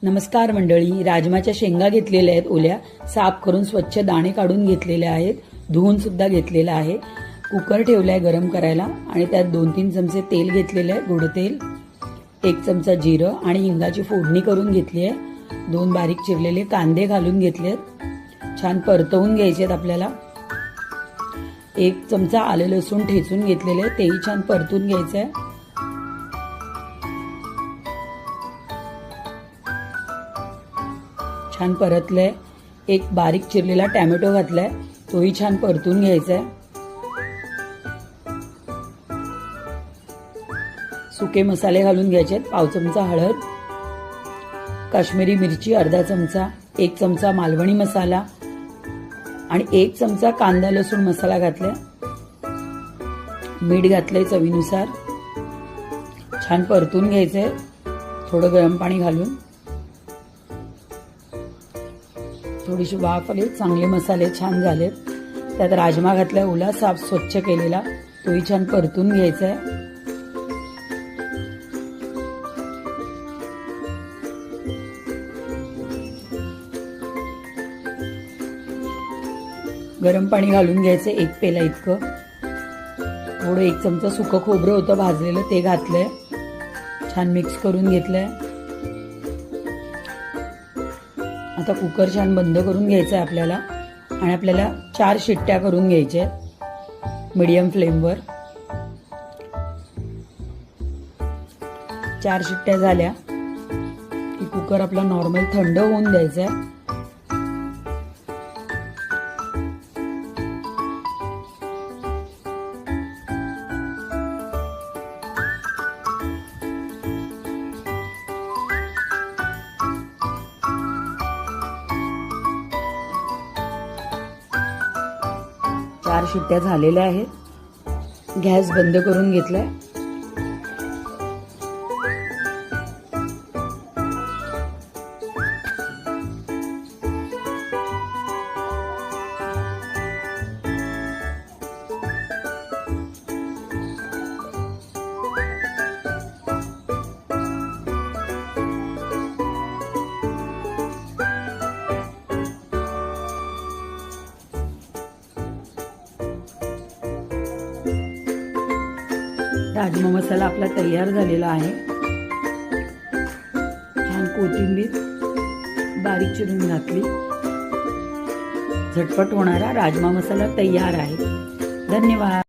नमस्कार मंडळी, राजमाच्या शेंगा घेतलेल्या आहेत ओल्या, साफ करून स्वच्छ दाणे काढून घेतलेले आहेत, धुवून सुद्धा घेतलेला आहे। कुकर ठेवलाय गरम करायला आणि त्यात 2-3 चमचे तेल घेतलेले आहे, गोड तेल, 1 चमचा जिरं आणि हिंगाची फोडणी करून घेतली आहे। 2 बारीक चिरलेले कांदे घालून घेतलेत, छान परतवून घ्यायचे आहेत आपल्याला। 1 चमचा आलं लसूण ठेचून घेतलेले आहे, तेही छान परतून घ्यायचं आहे। छान परतलंय। 1 बारीक चिरलेला टोमॅटो घातलाय, तोही छान परतून घ्यायचा आहे। सुके मसाले घालून घ्यायचे, 1 चमचा हळद, काश्मीरी मिरची अर्धा चमचा, 1 चमचा मालवणी मसाला आणि 1 चमचा कांदा लसूण मसाला घातलाय। मीठ घातलंय चवीनुसार, छान परतून घ्यायचंय थोडं गरम पाणी घालून। थोडीशी वाफ आली, चांगले मसाले छान झालेत। त्यात राजमा घातलाय ओला, साफ स्वच्छ केलेला, तोही छान परतून घ्यायचा आहे। गरम पाणी घालून घ्यायचं 1 पेला इतकं। थोडं 1 चमचा सुकं खोबरं होतं भाजलेलं, ते घातलंय, छान मिक्स करून घेतलंय। आता कुकर छान बंद करून घ्यायचा आहे आपल्याला आणि आपल्याला 4 शिट्ट्या करून घ्यायच्या मीडियम फ्लेमवर। 4 शिट्ट्या झाल्या की कुकर आपला नॉर्मल थंड होऊन द्यायचा आहे। चार शिट्ट्या झालेल्या आहेत, गॅस बंद करून घेतलाय। राजमा मसाला आपला तयार झालेला आहे। छान कोथिंबीर बारीक चिरून घातली, झटपट होणारा राजमा मसाला तयार आहे। धन्यवाद।